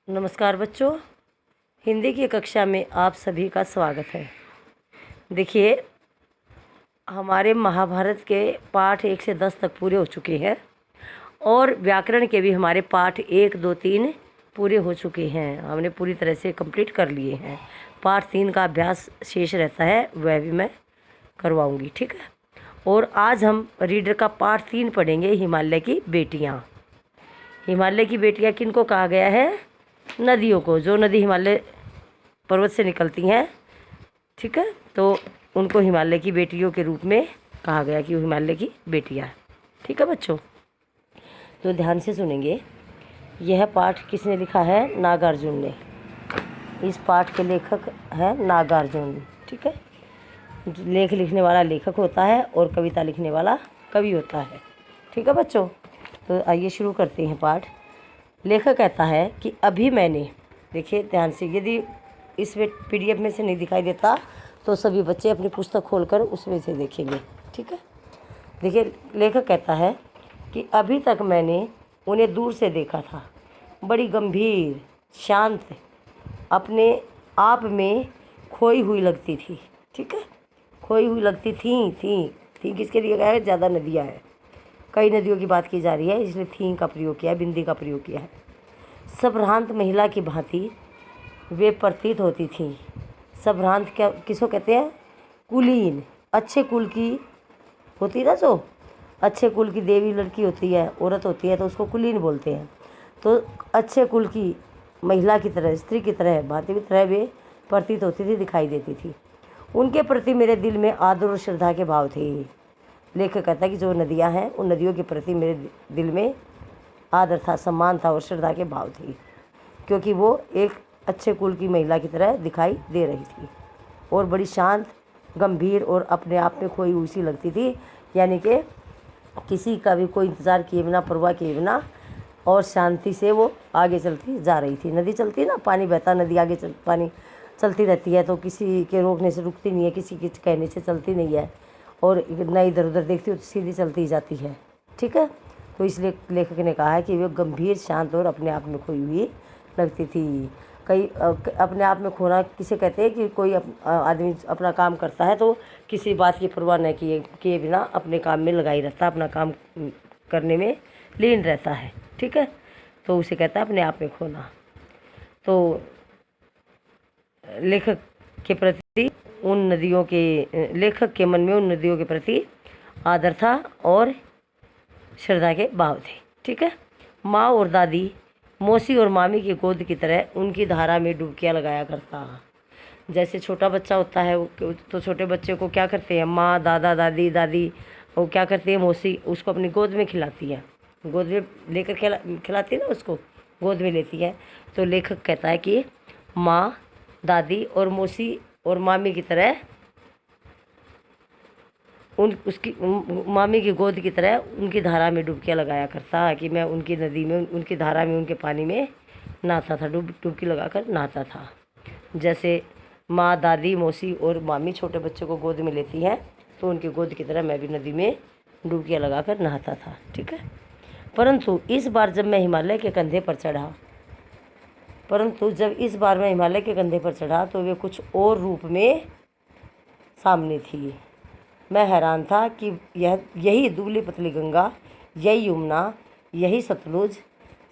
नमस्कार बच्चों, हिंदी की कक्षा में आप सभी का स्वागत है। देखिए, हमारे महाभारत के पाठ 1 से 10 तक पूरे हो चुके हैं और व्याकरण के भी हमारे पाठ 1, 2, 3 पूरे हो चुके हैं। हमने पूरी तरह से कंप्लीट कर लिए हैं। पाठ 3 का अभ्यास शेष रहता है, वह भी मैं करवाऊंगी, ठीक है। और आज हम रीडर का पाठ 3 पढ़ेंगे, हिमालय की बेटियाँ। हिमालय की बेटियाँ किनको कहा गया है? नदियों को। जो नदी हिमालय पर्वत से निकलती हैं, ठीक है, तो उनको हिमालय की बेटियों के रूप में कहा गया कि वो हिमालय की बेटियाँ हैं, ठीक है बच्चों। तो ध्यान से सुनेंगे। यह पाठ किसने लिखा है? नागार्जुन ने। इस पाठ के लेखक हैं नागार्जुन, ठीक है। लेख लिखने वाला लेखक होता है और कविता लिखने वाला कवि होता है, ठीक है बच्चों। तो आइए शुरू करते हैं पाठ। लेखक कहता है कि अभी मैंने, देखिए ध्यान से, यदि इस PDF में से नहीं दिखाई देता तो सभी बच्चे अपनी पुस्तक खोलकर उसमें से देखेंगे, ठीक है। देखिए, लेखक कहता है कि अभी तक मैंने उन्हें दूर से देखा था, बड़ी गंभीर, शांत, अपने आप में खोई हुई लगती थी, ठीक है। खोई हुई लगती थी किसके लिए कहा है? ज़्यादा नदियाँ हैं, कई नदियों की बात की जा रही है, इसलिए थी का प्रयोग किया है, बिंदी का प्रयोग किया है। संभ्रांत महिला की भांति वे प्रतीत होती थीं। संभ्रांत क्या किसको कहते हैं? कुलीन, अच्छे कुल की होती ना, जो अच्छे कुल की देवी लड़की होती है, औरत होती है, तो उसको कुलीन बोलते हैं। तो अच्छे कुल की महिला की तरह, स्त्री की तरह, भांति की तरह वे प्रतीत होती थी, दिखाई देती थी। उनके प्रति मेरे दिल में आदर और श्रद्धा के भाव थे। लेखक कहता है कि जो नदियाँ हैं, उन नदियों के प्रति मेरे दिल में आदर था, सम्मान था और श्रद्धा के भाव थी, क्योंकि वो एक अच्छे कुल की महिला की तरह दिखाई दे रही थी और बड़ी शांत, गंभीर और अपने आप में खोई हुई सी लगती थी। यानी कि किसी का भी कोई इंतज़ार किए बिना, परवाह किए बिना और शांति से वो आगे चलती जा रही थी। नदी चलती है ना, पानी बहता, नदी आगे पानी चलती रहती है, तो किसी के रोकने से रुकती नहीं है, किसी के कहने से चलती नहीं है, और न इधर उधर देखती हो तो सीधी चलती जाती है, ठीक है। तो इसलिए लेखक ने कहा है कि वे गंभीर, शांत और अपने आप में खोई हुई लगती थी। कई अपने आप में खोना किसे कहते हैं? कि कोई आदमी अपना काम करता है तो किसी बात की परवाह न किए बिना अपने काम में लगाई रहता, अपना काम करने में लीन रहता है, ठीक है। तो उसे कहता है अपने आप में खोना। तो लेखक के प्रति उन नदियों के, लेखक के मन में उन नदियों के प्रति आदर था और श्रद्धा के भाव थे, ठीक है। माँ और दादी, मौसी और मामी की गोद की तरह उनकी धारा में डुबकियाँ लगाया करता। जैसे छोटा बच्चा होता है तो छोटे बच्चे को क्या करते हैं? माँ, दादा, दादी वो क्या करती है? मौसी उसको अपनी गोद में खिलाती है, गोद में लेकर खिलाती है ना, उसको गोद में लेती है। तो लेखक कहता है कि माँ, दादी और मौसी और मामी की तरह उसकी मामी की गोद की तरह उनकी धारा में डुबकियाँ लगाया करता, कि मैं उनकी नदी में, उनकी धारा में, उनके पानी में नहाता था, डुबकी लगाकर नहाता था। जैसे माँ, दादी, मौसी और मामी छोटे बच्चे को गोद में लेती हैं, तो उनकी गोद की तरह मैं भी नदी में डुबकियाँ लगाकर नहाता था, ठीक है। परंतु इस बार जब मैं हिमालय के कंधे पर चढ़ा तो वे कुछ और रूप में सामने थी। मैं हैरान था कि यही दुबली पतली गंगा, यही यमुना, यही सतलुज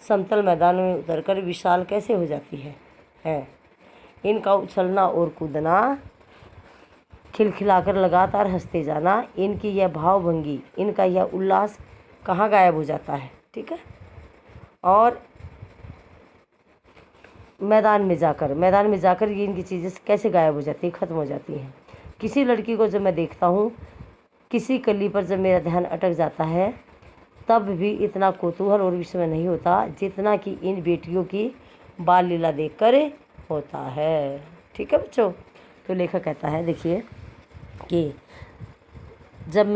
समतल मैदान में उतरकर विशाल कैसे हो जाती है। इनका उछलना और कूदना, खिलखिलाकर लगातार हंसते जाना, इनकी यह भावभंगी, इनका यह उल्लास कहाँ गायब हो जाता है, ठीक है। और मैदान में जाकर ये इनकी चीज़ें कैसे गायब हो जाती हैं, ख़त्म हो जाती हैं। किसी लड़की को जब मैं देखता हूँ, किसी कली पर जब मेरा ध्यान अटक जाता है, तब भी इतना कौतूहल और विस्मय नहीं होता जितना कि इन बेटियों की बाल लीला देखकर होता है, ठीक है बच्चों। तो लेखक कहता है, देखिए, कि जब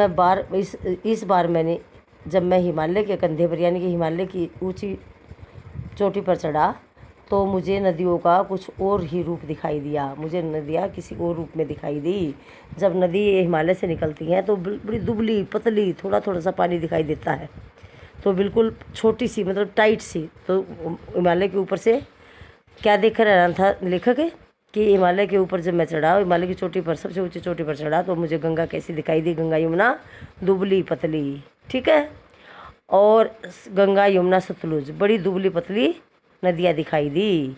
मैं हिमालय के कंधे पर, यानी कि हिमालय की ऊंची चोटी पर चढ़ा, तो मुझे नदियों का कुछ और ही रूप दिखाई दिया। मुझे नदियाँ किसी और रूप में दिखाई दी। जब नदी हिमालय से निकलती हैं तो बड़ी दुबली पतली, थोड़ा थोड़ा सा पानी दिखाई देता है, तो बिल्कुल छोटी सी, मतलब टाइट सी, तो हिमालय के ऊपर से क्या देखकर हैरान था लेखक कि हिमालय के ऊपर जब मैं चढ़ा, हिमालय की चोटी पर, सबसे ऊंची चोटी पर चढ़ा, तो मुझे गंगा कैसी दिखाई दी। गंगा यमुना दुबली पतली, ठीक है। और गंगा यमुना सतलुज बड़ी दुबली पतली नदियाँ दिखाई दी।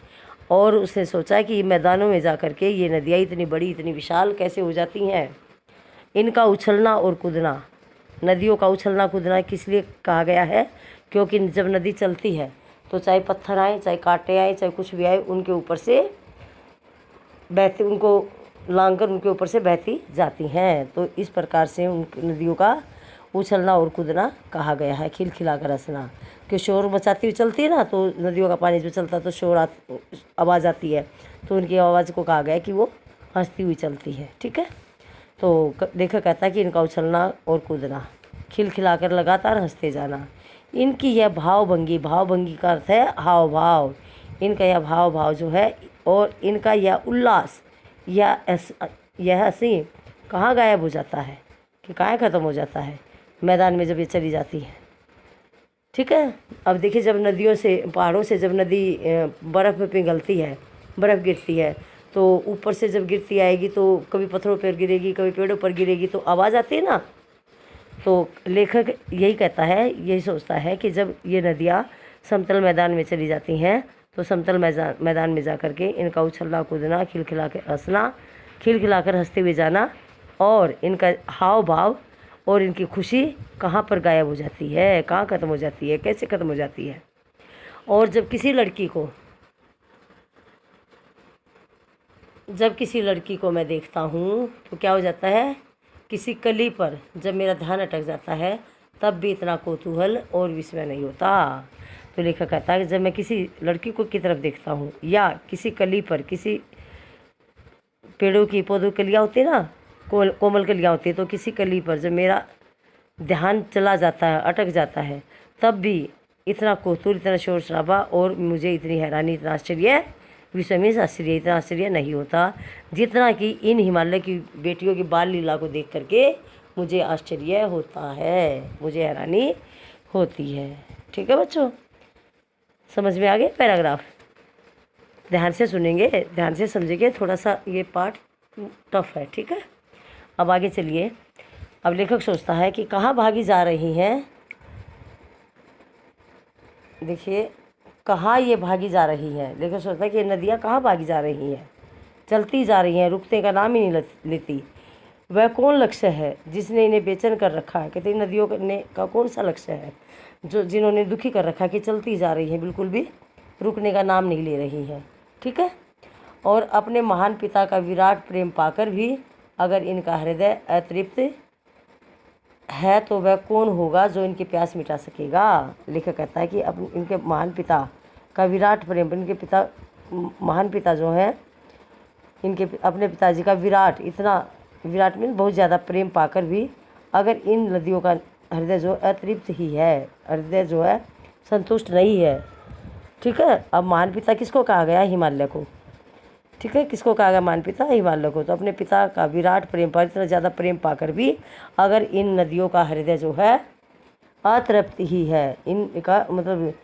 और उसने सोचा कि मैदानों में जा कर के ये नदियाँ इतनी बड़ी, इतनी विशाल कैसे हो जाती हैं। इनका उछलना और कूदना, नदियों का उछलना कूदना किस लिए कहा गया है? क्योंकि जब नदी चलती है तो चाहे पत्थर आए, चाहे कांटे आए, चाहे कुछ भी आए, उनके ऊपर से बहती, उनको लांघकर उनके ऊपर से बहती जाती हैं। तो इस प्रकार से उन नदियों का उछलना और कूदना कहा गया है। खिलखिलाकर हंसना, कि शोर मचाती हुई चलती है ना, तो नदियों का पानी जो चलता है तो शोर आवाज़ आती है, तो उनकी आवाज़ को कहा गया कि वो हंसती हुई चलती है, ठीक है। तो लेखक कहता है कि इनका उछलना और कूदना, खिलखिलाकर लगातार हंसते जाना। इनकी यह भावभंगी, भावभंगी का अर्थ है हाव भाव, इनका यह भाव भाव जो है और इनका यह उल्लास, यह हंसी कहाँ गायब हो जाता है, कि कहाँ ख़त्म हो जाता है? मैदान में जब ये चली जाती है, ठीक है। अब देखिए, जब नदियों से, पहाड़ों से जब नदी बर्फ़ में पिघलती है, बर्फ़ गिरती है, तो ऊपर से जब गिरती आएगी तो कभी पत्थरों पर गिरेगी, कभी पेड़ों पर गिरेगी, तो आवाज़ आती है ना। तो लेखक यही कहता है, यही सोचता है कि जब ये नदियाँ समतल मैदान में चली जाती हैं तो समतल मैदान में जा कर के इनका उछलना कूदना, खिलखिला कर हंसना, खिलखिलाकर हंसते हुए जाना, और इनका हाव भाव और इनकी खुशी कहाँ पर गायब हो जाती है, कहाँ ख़त्म हो जाती है, कैसे ख़त्म हो जाती है। और जब किसी लड़की को मैं देखता हूँ तो क्या हो जाता है, किसी कली पर जब मेरा ध्यान अटक जाता है तब भी इतना कौतूहल और विस्मय नहीं होता। तो लेखक कहता है कि जब मैं किसी लड़की को की तरफ देखता हूँ या किसी कली पर, किसी पेड़ों की, पौधों की कलियाँ होती है ना, कोमल कलियाँ होती है, तो किसी कली पर जब मेरा ध्यान चला जाता है, अटक जाता है, तब भी इतना कौतूहल, इतना शोर शराबा और मुझे इतनी हैरानी, इतना आश्चर्य, विषय में आश्चर्य, इतना आश्चर्य नहीं होता जितना कि इन हिमालय की बेटियों की बाल लीला को देख करके मुझे आश्चर्य होता है, मुझे हैरानी होती है। ठीक है बच्चों, समझ में आ गया पैराग्राफ? ध्यान से सुनेंगे, ध्यान से समझेंगे, थोड़ा सा ये पार्ट टफ है, ठीक है। अब आगे चलिए। अब लेखक सोचता है कि कहाँ भागी जा रही हैं, देखिए कहाँ ये भागी जा रही है। लेखक सोचता है कि ये नदियाँ कहाँ भागी जा रही हैं, चलती जा रही हैं, रुकने का नाम ही नहीं लेती। वह कौन लक्ष्य है जिसने इन्हें बेचैन कर रखा है? कहते नदियों का कौन सा लक्ष्य है जिन्होंने दुखी कर रखा है कि चलती जा रही है, बिल्कुल भी रुकने का नाम नहीं ले रही है, ठीक है। और अपने महान पिता का विराट प्रेम पाकर भी अगर इनका हृदय अतृप्त है तो वह कौन होगा जो इनकी प्यास मिटा सकेगा? लेखक कहता है कि अब इनके महान पिता का विराट प्रेम, इनके पिता, महान पिता जो हैं, इनके अपने पिताजी का विराट, इतना विराट मीन बहुत ज़्यादा प्रेम पाकर भी अगर इन नदियों का हृदय जो अतृप्त ही है, हृदय जो है संतुष्ट नहीं है, ठीक है। अब महान पिता किसको कहा गया? हिमालय को, ठीक है। किसको कहा गया? महान पिता, हिमालय को। तो अपने पिता का विराट प्रेम पर, इतना ज़्यादा प्रेम पाकर भी अगर इन नदियों का हृदय जो है अतृप्त ही है, इनका मतलब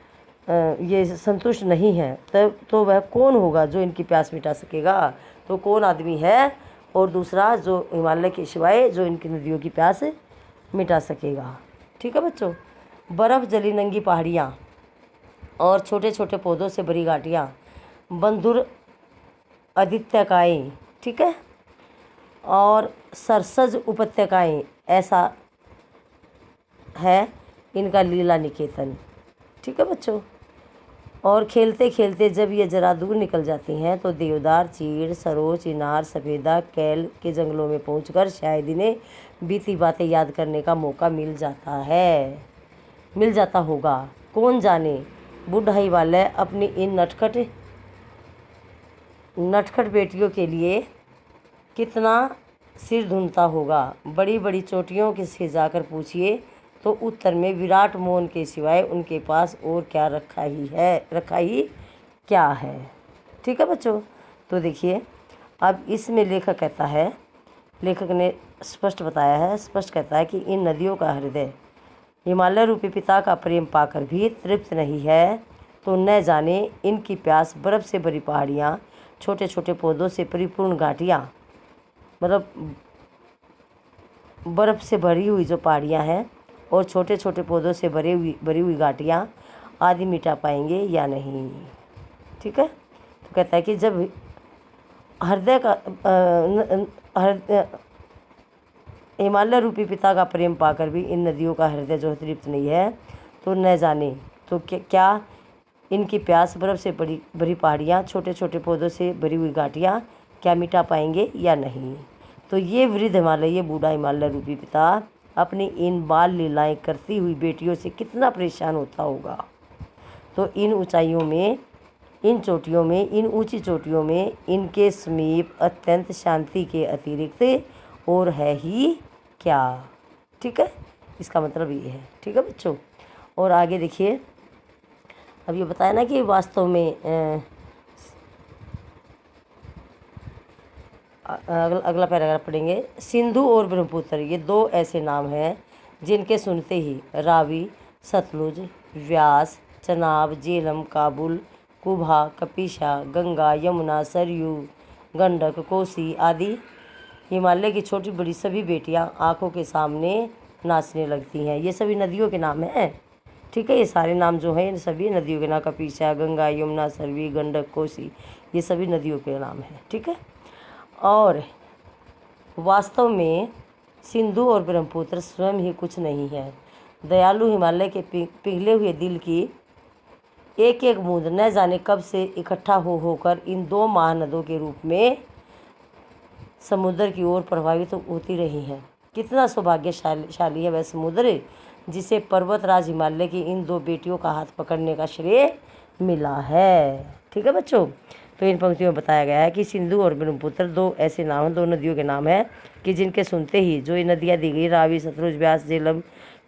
ये संतुष्ट नहीं है, तब तो वह कौन होगा जो इनकी प्यास मिटा सकेगा? तो कौन आदमी है? और दूसरा जो हिमालय के सिवाय जो इनकी नदियों की प्यास मिटा सकेगा, ठीक है बच्चों। बर्फ़ जली नंगी पहाड़ियाँ और छोटे छोटे पौधों से भरी घाटियाँ, बंधुर आदित्यकाएँ, ठीक है, और सरसज उपत्यकाएँ, ऐसा है इनका लीला निकेतन, ठीक है बच्चों। और खेलते खेलते जब ये जरा दूर निकल जाती हैं तो देवदार, चीड़, सरोज, चिनार, सफ़ेदा, कैल के जंगलों में पहुंचकर शायद इन्हें बीती बातें याद करने का मौका मिल जाता होगा। कौन जाने बुढ़ाई वाले अपनी इन नटखट बेटियों के लिए कितना सिर धुनता होगा। बड़ी बड़ी चोटियों के से जाकर पूछिए तो उत्तर में विराट मोहन के सिवाय उनके पास और क्या रखा ही क्या है, ठीक है बच्चों। तो देखिए, अब इसमें लेखक ने स्पष्ट बताया है, स्पष्ट कहता है कि इन नदियों का हृदय हिमालय रूपी पिता का प्रेम पाकर भी तृप्त नहीं है, तो न जाने इनकी प्यास बर्फ़ से भरी पहाड़ियाँ, छोटे छोटे पौधों से परिपूर्ण घाटियाँ, मतलब बर्फ़ से भरी हुई जो पहाड़ियाँ हैं और छोटे छोटे पौधों से भरी हुई घाटियाँ आदि मिटा पाएंगे या नहीं। ठीक है, तो कहता है कि जब हृदय का हिमालय रूपी पिता का प्रेम पाकर भी इन नदियों का हृदय जो तृप्त नहीं है, तो न जाने तो क्या इनकी प्यास बर्फ़ से भरी पहाड़ियाँ, छोटे छोटे पौधों से भरी हुई घाटियाँ क्या मिटा पाएंगे या नहीं। तो ये वृद्ध हिमालय, ये बूढ़ा हिमालय रूपी पिता अपनी इन बाल लीलाएँ करती हुई बेटियों से कितना परेशान होता होगा। तो इन ऊंचाइयों में, इन चोटियों में, इन ऊंची चोटियों में इनके समीप अत्यंत शांति के अतिरिक्त और है ही क्या। ठीक है, इसका मतलब ये है। ठीक है बच्चों, और आगे देखिए, अब ये बताया ना कि वास्तव में अगला पैराग्राफ पढ़ेंगे। सिंधु और ब्रह्मपुत्र ये दो ऐसे नाम हैं जिनके सुनते ही रावी, सतलुज, व्यास, चनाब, झेलम, काबुल, कुभा, कपिशा, गंगा, यमुना, सरयू, गंडक, कोसी आदि हिमालय की छोटी बड़ी सभी बेटियां आंखों के सामने नाचने लगती हैं। ये सभी नदियों के नाम हैं। ठीक है, ये सारे नाम जो हैं सभी नदियों के नाम, कपिशा, गंगा, यमुना, सरवी, गंडक, कोसी, ये सभी नदियों के नाम हैं। ठीक है, और वास्तव में सिंधु और ब्रह्मपुत्र स्वयं ही कुछ नहीं है। दयालु हिमालय के पिघले हुए दिल की एक एक बूंद न जाने कब से इकट्ठा होकर इन दो महानदों के रूप में समुद्र की ओर प्रवाहित होती रही हैं। कितना सौभाग्यशाली है वह समुद्र जिसे पर्वतराज हिमालय की इन दो बेटियों का हाथ पकड़ने का श्रेय मिला है। ठीक है बच्चों, तो इन पंक्तियों में बताया गया है कि सिंधु और ब्रह्मपुत्र दो ऐसे नाम हैं, दो नदियों के नाम हैं कि जिनके सुनते ही जो ये नदियाँ दी गई, रावी, सतलुज, व्यास, झेलम,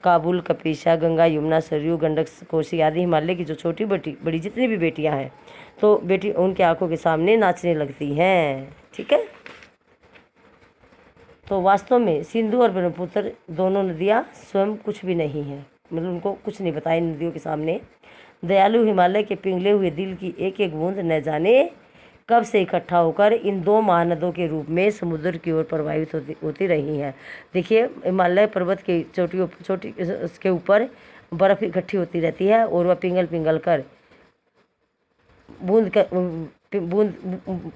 काबुल, कपिशा, गंगा, यमुना, सरयू, गंडक, कोसी आदि हिमालय की जो छोटी बड़ी जितनी भी बेटियां हैं, तो बेटी उनके आंखों के सामने नाचने लगती हैं। ठीक है, तो वास्तव में सिंधु और ब्रह्मपुत्र दोनों नदियाँ स्वयं कुछ भी नहीं हैं, मतलब उनको कुछ नहीं बताया इन नदियों के सामने। दयालु हिमालय के पिघले हुए दिल की एक एक बूंद न जाने कब से इकट्ठा होकर इन दो महानदों के रूप में समुद्र की ओर प्रवाहित होती रही हैं। देखिए, हिमालय पर्वत की छोटी उसके ऊपर बर्फ़ इकट्ठी होती रहती है और वह पिघल कर बूंद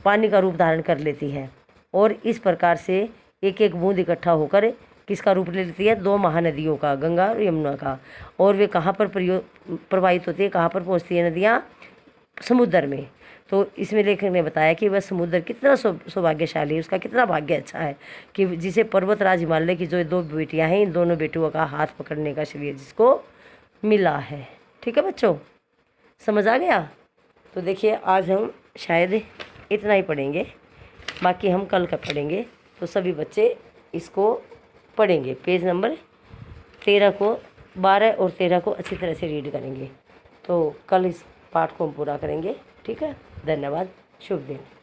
पानी का रूप धारण कर लेती है, और इस प्रकार से एक एक बूंद इकट्ठा होकर किसका रूप ले लेती है, दो महानदियों का, गंगा और यमुना का। और वे कहाँ पर प्रवाहित होती है, कहाँ पर पहुँचती है नदियाँ, समुद्र में। तो इसमें लेखक ने बताया कि वह समुद्र कितना सौभाग्यशाली है, उसका कितना भाग्य अच्छा है कि जिसे पर्वतराज हिमालय की जो दो बेटियां हैं, इन दोनों बेटियों का हाथ पकड़ने का श्रेय जिसको मिला है। ठीक है बच्चों, समझ आ गया। तो देखिए, आज हम शायद इतना ही पढ़ेंगे, बाकी हम कल का पढ़ेंगे। तो सभी बच्चे इसको पढ़ेंगे, पेज नंबर 13 को, 12 और 13 को अच्छी तरह से रीड करेंगे। तो कल इस पाठ को हम पूरा करेंगे। ठीक है, धन्यवाद, शुभ दिन।